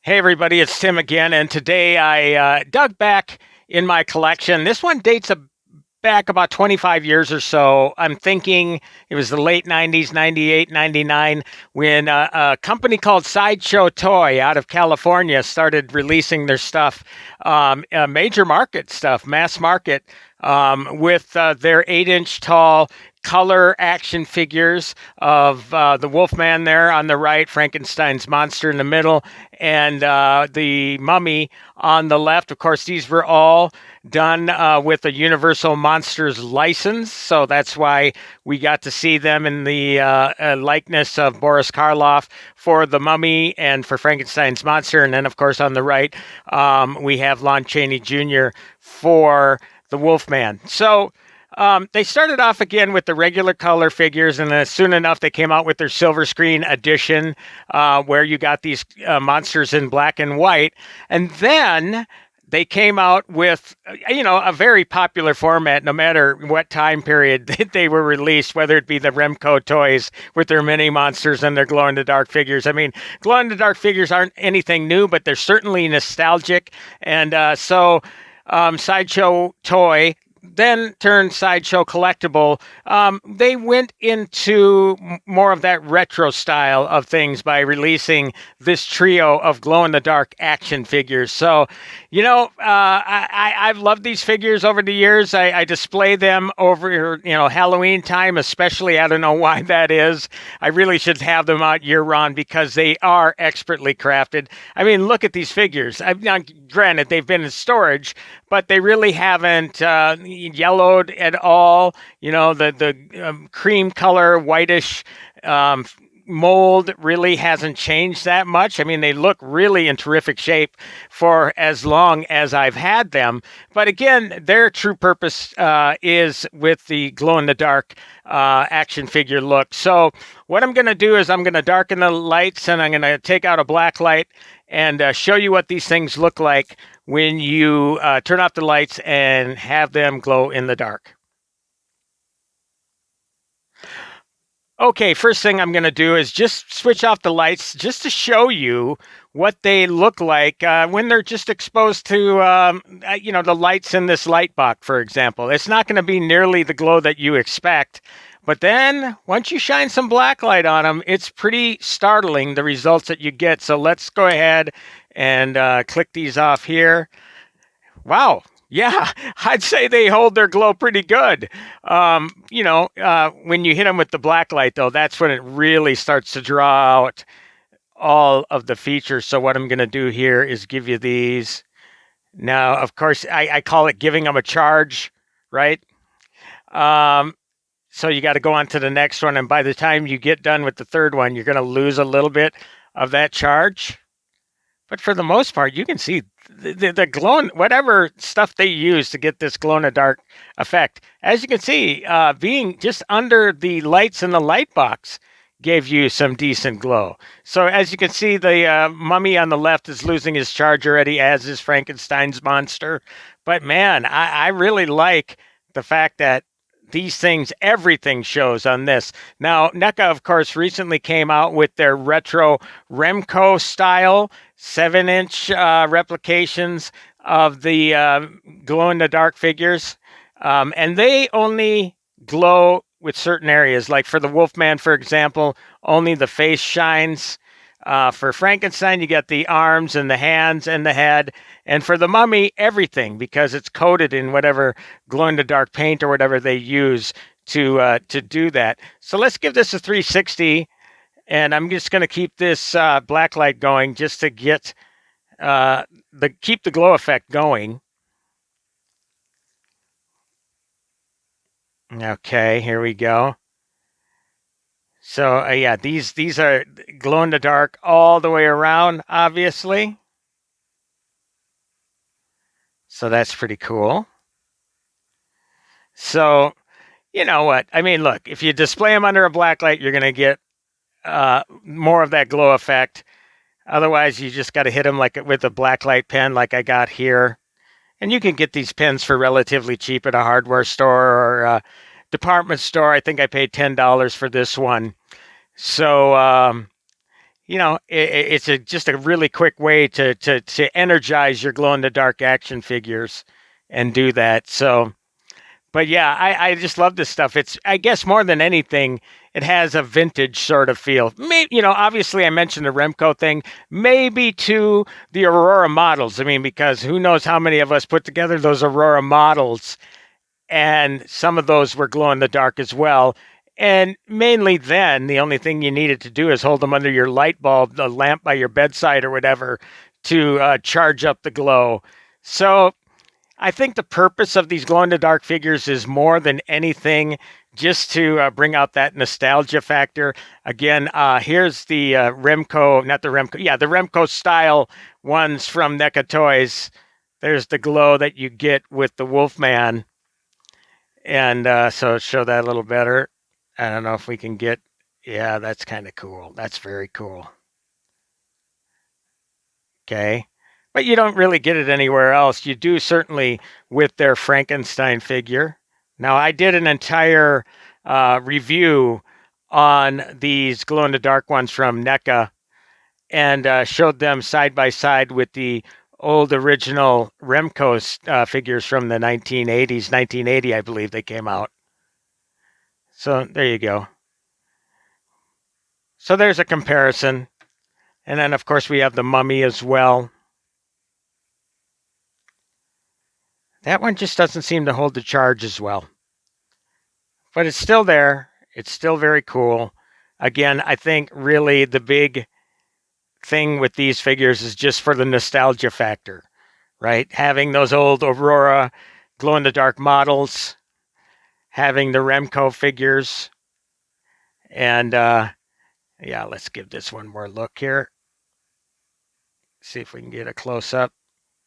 Hey everybody, it's Tim again, and today I dug back in my collection. This one dates back about 25 years or so. I'm thinking it was the late 90s, 98, 99, when a company called Sideshow Toy out of California started releasing their stuff, major market stuff, mass market, with their 8-inch tall color action figures of the Wolfman there on the right, Frankenstein's monster in the middle, and the mummy on the left. Of course, these were all done with a Universal Monsters license, so that's why we got to see them in the likeness of Boris Karloff for the mummy and for Frankenstein's monster. And then, of course, on the right, we have Lon Chaney Jr. for the Wolfman. So they started off again with the regular color figures, and then soon enough they came out with their silver screen edition, where you got these monsters in black and white. And then they came out with, a very popular format, no matter what time period they were released, whether it be the Remco toys with their mini monsters and their glow-in-the-dark figures. I mean, glow-in-the-dark figures aren't anything new, but they're certainly nostalgic. And so Sideshow Toy then turned Sideshow Collectible. They went into more of that retro style of things by releasing this trio of glow-in-the-dark action figures. So, I've loved these figures over the years. I display them over, Halloween time, especially. I don't know why that is. I really should have them out year-round because they are expertly crafted. I mean, look at these figures. Now, granted, they've been in storage, but they really haven't yellowed at all. The cream color, whitish mold really hasn't changed that much. I mean, they look really in terrific shape for as long as I've had them. But again, their true purpose is with the glow-in-the-dark action figure look. So what I'm going to do is I'm going to darken the lights, and I'm going to take out a black light and show you what these things look like when you turn off the lights and have them glow in the dark. Okay, first thing I'm going to do is just switch off the lights just to show you what they look like when they're just exposed to, the lights in this light box, for example. It's not going to be nearly the glow that you expect. But then once you shine some black light on them, it's pretty startling, the results that you get. So let's go ahead and click these off here. Wow. Yeah, I'd say they hold their glow pretty good. When you hit them with the black light, though, that's when it really starts to draw out all of the features. So what I'm going to do here is give you these. Now, of course, I call it giving them a charge, right? So you got to go on to the next one. And by the time you get done with the third one, you're going to lose a little bit of that charge. But for the most part, you can see the glowing, whatever stuff they use to get this glow-in-the-dark effect. As you can see, being just under the lights in the light box gave you some decent glow. So as you can see, the mummy on the left is losing his charge already, as is Frankenstein's monster. But man, I really like the fact that these things, everything shows on this. Now, NECA, of course, recently came out with their retro Remco style 7-inch replications of the glow-in-the-dark figures. And they only glow with certain areas. Like for the Wolfman, for example, only the face shines. For Frankenstein, you get the arms and the hands and the head. And for the mummy, everything, because it's coated in whatever glow-in-the-dark paint or whatever they use to do that. So let's give this a 360. And I'm just going to keep this black light going just to get keep the glow effect going. Okay, here we go. So yeah, these are glow in the dark all the way around, obviously. So that's pretty cool. So you know what? I mean, look, if you display them under a black light, you're going to get more of that glow effect. Otherwise, you just got to hit them like with a black light pen like I got here. And you can get these pens for relatively cheap at a hardware store or a department store. I think I paid $10 for this one. So, it's just a really quick way to energize your glow in the dark action figures and do that. So, but yeah, I just love this stuff. It's, I guess, more than anything, it has a vintage sort of feel. Maybe, obviously I mentioned the Remco thing, maybe to the Aurora models. I mean, because who knows how many of us put together those Aurora models, and some of those were glow in the dark as well. And mainly then, the only thing you needed to do is hold them under your light bulb, the lamp by your bedside or whatever, to charge up the glow. So I think the purpose of these glow in the dark figures is more than anything just to bring out that nostalgia factor. Again, here's the Remco, not the Remco, yeah, the Remco style ones from NECA Toys. There's the glow that you get with the Wolfman. And so show that a little better. I don't know if we can get, yeah, that's kind of cool. That's very cool. Okay. But you don't really get it anywhere else. You do certainly with their Frankenstein figure. Now, I did an entire review on these glow in the dark ones from NECA and showed them side by side with the old original Remco figures from the 1980s, 1980, I believe they came out. So there you go. So there's a comparison. And then, of course, we have the Mummy as well. That one just doesn't seem to hold the charge as well. But it's still there. It's still very cool. Again, I think really the big thing with these figures is just for the nostalgia factor, right? Having those old Aurora glow-in-the-dark models, having the Remco figures, and yeah, let's give this one more look here. See if we can get a close-up,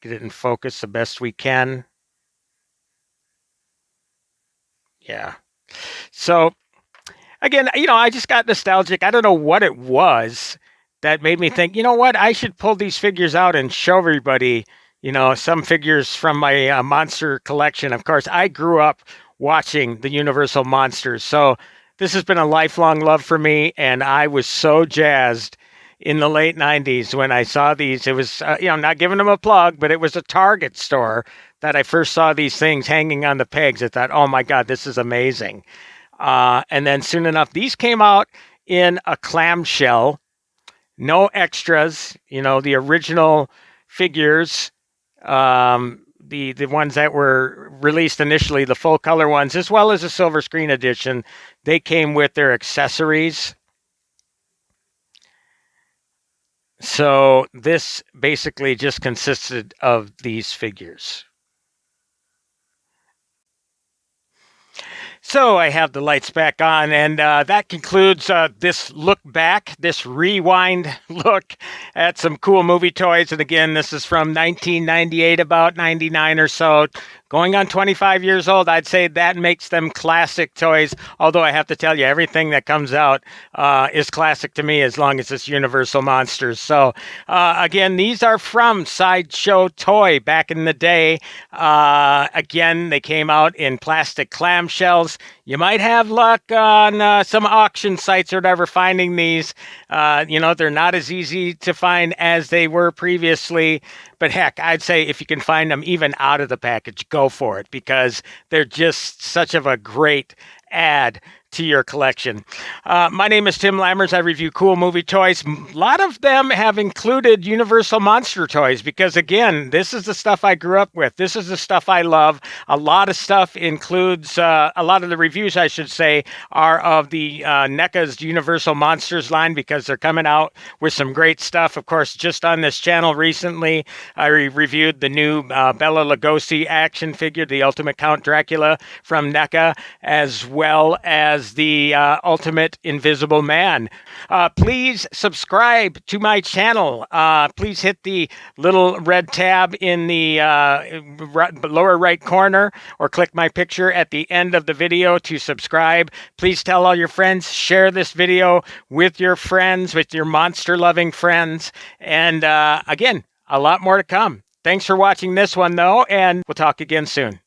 get it in focus the best we can. Yeah. So again, I just got nostalgic. I don't know what it was that made me think, you know what, I should pull these figures out and show everybody, some figures from my monster collection. Of course, I grew up watching the Universal Monsters. So this has been a lifelong love for me. And I was so jazzed in the late 90s when I saw these. It was, not giving them a plug, but it was a Target store that I first saw these things hanging on the pegs. I thought, oh my God, this is amazing. And then soon enough, these came out in a clamshell, no extras, the original figures, the ones that were released initially, the full color ones, as well as the silver screen edition, they came with their accessories. So this basically just consisted of these figures. So I have the lights back on, and that concludes this look back, this rewind look at some cool movie toys. And again, this is from 1998, about 99 or so. Going on 25 years old, I'd say that makes them classic toys. Although I have to tell you, everything that comes out is classic to me as long as it's Universal Monsters. So again, these are from Sideshow Toy back in the day. Again, they came out in plastic clamshells. You might have luck on some auction sites or whatever finding these. They're not as easy to find as they were previously. But heck, I'd say if you can find them even out of the package, go for it, because they're just such of a great add to your collection. My name is Tim Lammers. I review cool movie toys. A lot of them have included Universal Monster toys because, again, this is the stuff I grew up with. This is the stuff I love. A lot of stuff includes, a lot of the reviews, I should say, are of the NECA's Universal Monsters line because they're coming out with some great stuff. Of course, just on this channel recently, I reviewed the new Bela Lugosi action figure, the Ultimate Count Dracula from NECA, as well as the Ultimate Invisible Man. Please subscribe to my channel. Please hit the little red tab in the lower right corner or click my picture at the end of the video to subscribe. Please tell all your friends, share this video with your friends, with your monster-loving friends. And again, a lot more to come. Thanks for watching this one, though, and we'll talk again soon.